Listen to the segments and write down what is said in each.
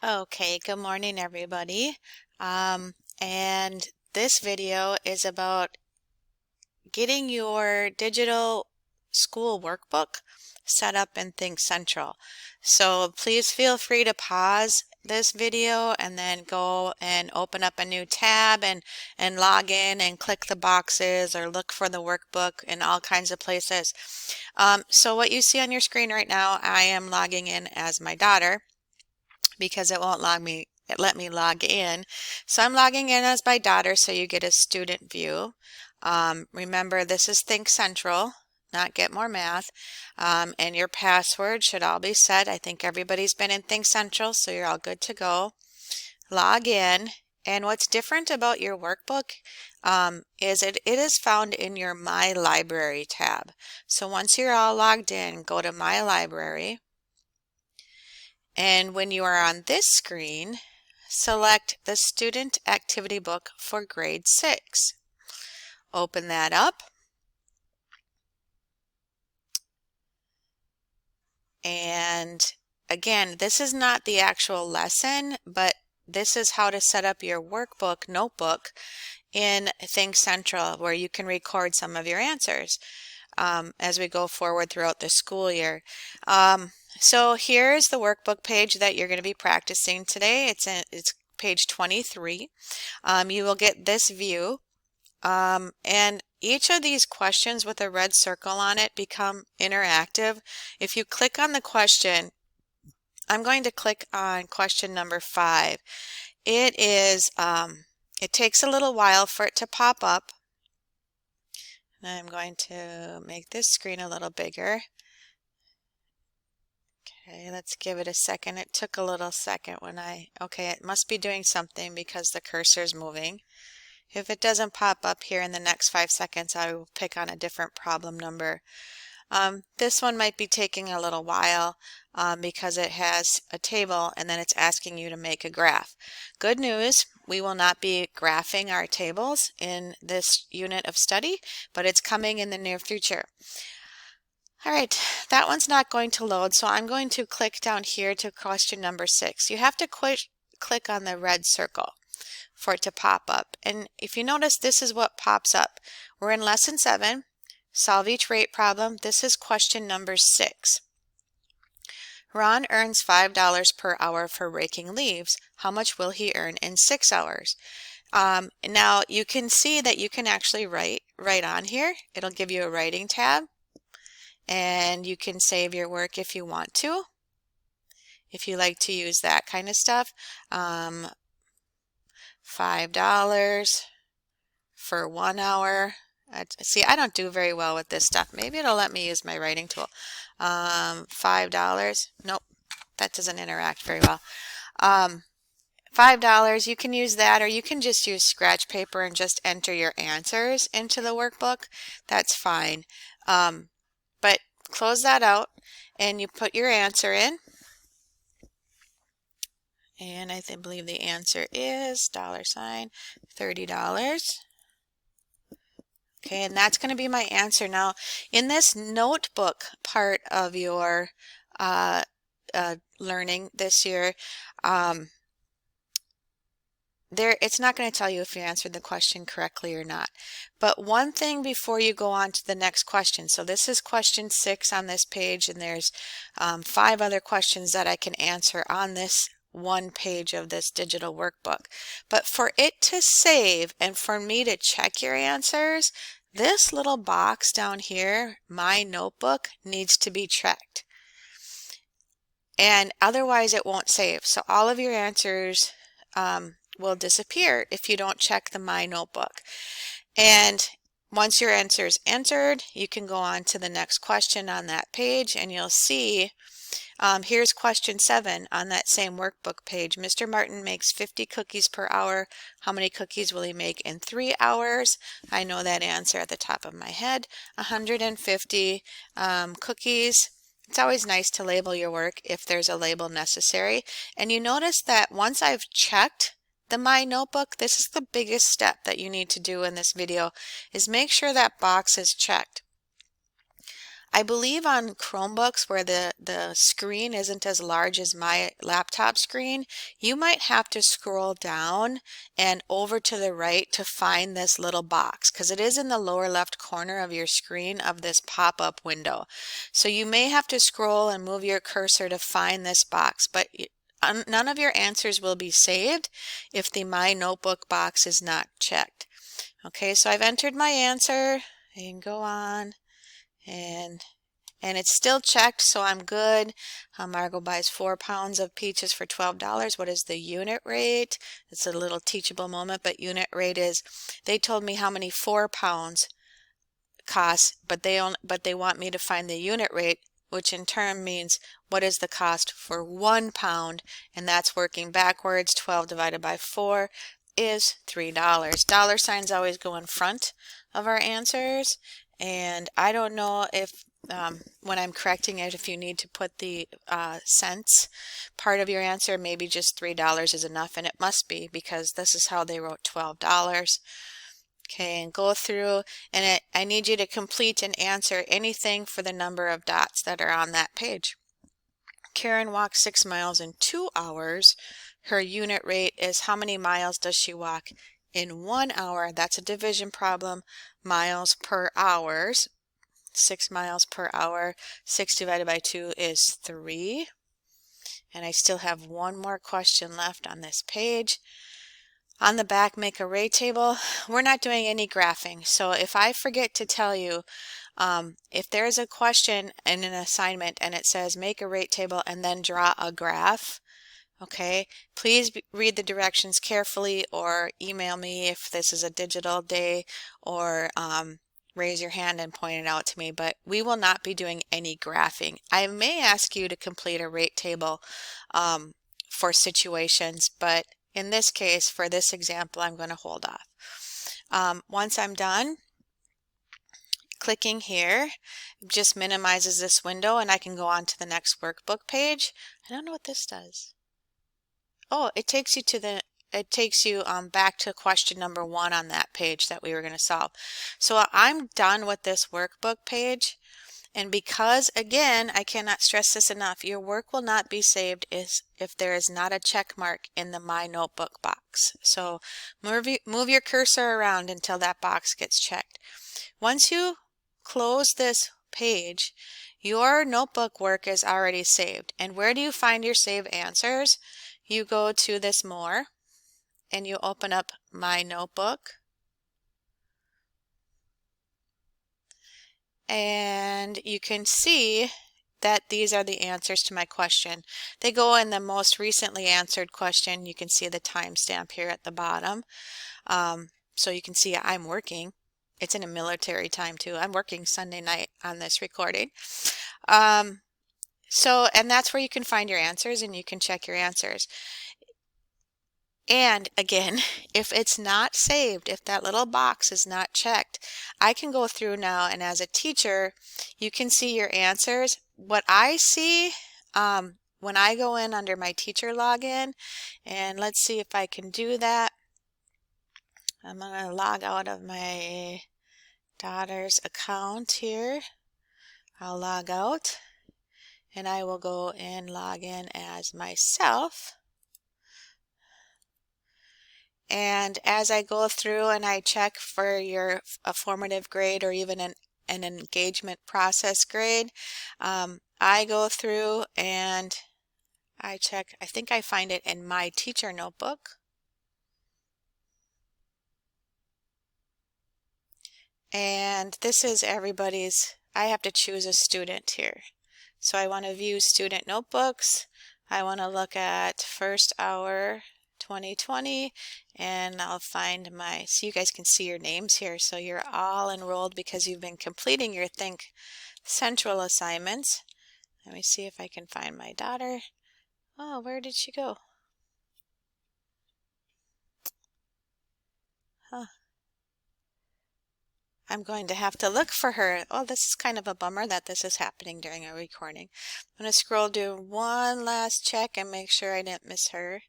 Okay, good morning, everybody. And this video is about getting your digital school workbook set up in Think Central. So please feel free to pause this video and then go and open up a new tab and log in and click the boxes or look for the workbook in all kinds of places. So what you see on your screen right now, I am logging in as my daughter because it won't let me log in. So I'm logging in as my daughter, so you get a student view. Remember, this is Think Central, not Get More Math. And your password should all be set. I think everybody's been in Think Central, so you're all good to go. Log in. And what's different about your workbook is it is found in your My Library tab. So once you're all logged in, go to My Library. And when you are on this screen, select the Student Activity Book for Grade 6. Open that up. And again, this is not the actual lesson, but this is how to set up your workbook notebook in Think Central, where you can record some of your answers as we go forward throughout the school year. So here's the workbook page that you're going to be practicing today. It's page 23. You will get this view, and each of these questions with a red circle on it become interactive. If you click on the question, I'm going to click on question number 5. It takes a little while for it to pop up. I'm going to make this screen a little bigger. Okay, let's give it a second. It took a little second okay, it must be doing something because the cursor's moving. If it doesn't pop up here in the next 5 seconds, I will pick on a different problem number. This one might be taking a little while because it has a table and then it's asking you to make a graph. Good news, we will not be graphing our tables in this unit of study, but it's coming in the near future. All right, that one's not going to load, so I'm going to click down here to question number 6. You have to click on the red circle for it to pop up. And if you notice, this is what pops up. We're in lesson 7, solve each rate problem. This is question number 6. Ron earns $5 per hour for raking leaves. How much will he earn in 6 hours? Now you can see that you can actually write right on here. It'll give you a writing tab, and you can save your work if you want to, if you like to use that kind of stuff. $5 for 1 hour. See, I don't do very well with this stuff. Maybe it'll let me use my writing tool. $5. Nope, that doesn't interact very well. $5, you can use that, or you can just use scratch paper and just enter your answers into the workbook. That's fine. But close that out and you put your answer in. And I believe the answer is $30. Okay, and that's going to be my answer. Now, in this notebook part of your learning this year, it's not going to tell you if you answered the question correctly or not. But one thing before you go on to the next question. So this is question 6 on this page, and there's 5 other questions that I can answer on this one page of this digital workbook. But for it to save and for me to check your answers, this little box down here, My Notebook, needs to be checked. And otherwise it won't save. So all of your answers will disappear if you don't check the My Notebook. And once your answer is entered, you can go on to the next question on that page, and you'll see here's question 7 on that same workbook page. Mr. Martin makes 50 cookies per hour. How many cookies will he make in 3 hours? I know that answer at the top of my head. 150 cookies. It's always nice to label your work if there's a label necessary. And you notice that once I've checked the My Notebook, this is the biggest step that you need to do in this video, is make sure that box is checked. I believe on Chromebooks where the screen isn't as large as my laptop screen, you might have to scroll down and over to the right to find this little box because it is in the lower left corner of your screen of this pop-up window. So you may have to scroll and move your cursor to find this box, but none of your answers will be saved if the My Notebook box is not checked. Okay, so I've entered my answer. I can go on and it's still checked, so I'm good. Margot buys 4 pounds of peaches for $12. What is the unit rate? It's a little teachable moment, but unit rate is, they told me how many 4 pounds cost, but they want me to find the unit rate, which in turn means what is the cost for 1 pound, and that's working backwards. 12 divided by 4 is $3. Dollar signs always go in front of our answers, and I don't know if when I'm correcting it, if you need to put the cents part of your answer, maybe just $3 is enough, and it must be because this is how they wrote $12. Okay, and go through, and I need you to complete and answer anything for the number of dots that are on that page. Karen walked 6 miles in 2 hours. Her unit rate is how many miles does she walk in 1 hour? That's a division problem. Miles per hours. 6 miles per hour. 6 divided by 2 is 3. And I still have one more question left on this page. On the back, make a rate table. We're not doing any graphing. So if I forget to tell you, if there's a question in an assignment and it says make a rate table and then draw a graph, okay, please read the directions carefully or email me if this is a digital day, or raise your hand and point it out to me, but we will not be doing any graphing. I may ask you to complete a rate table for situations, but in this case, for this example, I'm going to hold off. Once I'm done, clicking here just minimizes this window and I can go on to the next workbook page. I don't know what this does. Oh, it takes you to back to question number 1 on that page that we were going to solve. So I'm done with this workbook page, and because again, I cannot stress this enough, your work will not be saved if there is not a check mark in the My Notebook box. So move your cursor around until that box gets checked. Once you close this page, your notebook work is already saved. And where do you find your saved answers? You go to this More and you open up My Notebook, and you can see that these are the answers to my question. They go in the most recently answered question. You can see the timestamp here at the bottom. So you can see I'm working. It's in a military time too. I'm working Sunday night on this recording. And that's where you can find your answers and you can check your answers. And again, if it's not saved, if that little box is not checked, I can go through now, and as a teacher, you can see your answers. What I see when I go in under my teacher login, and let's see if I can do that. I'm going to log out of my daughter's account here. I'll log out, and I will go and log in as myself. And as I go through and I check for your formative grade or even an engagement process grade, I go through and I check. I think I find it in my teacher notebook. And this is everybody's. I have to choose a student here. So I want to view student notebooks. I want to look at first hour 2020, and I'll find so you guys can see your names here. So you're all enrolled because you've been completing your Think Central assignments. Let me see if I can find my daughter. Oh, where did she go? Huh. I'm going to have to look for her. Oh, this is kind of a bummer that this is happening during a recording. I'm going to scroll, do one last check and make sure I didn't miss her.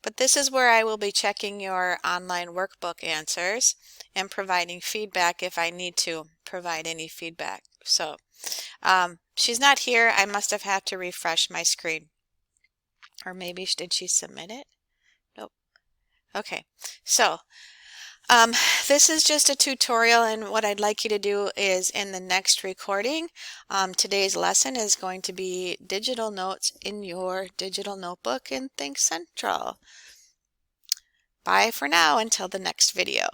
But this is where I will be checking your online workbook answers and providing feedback if I need to provide any feedback. So she's not here. I must have had to refresh my screen. Or maybe did she submit it? Nope. Okay. So this is just a tutorial, and what I'd like you to do is in the next recording, today's lesson is going to be digital notes in your digital notebook in Think Central. Bye for now until the next video.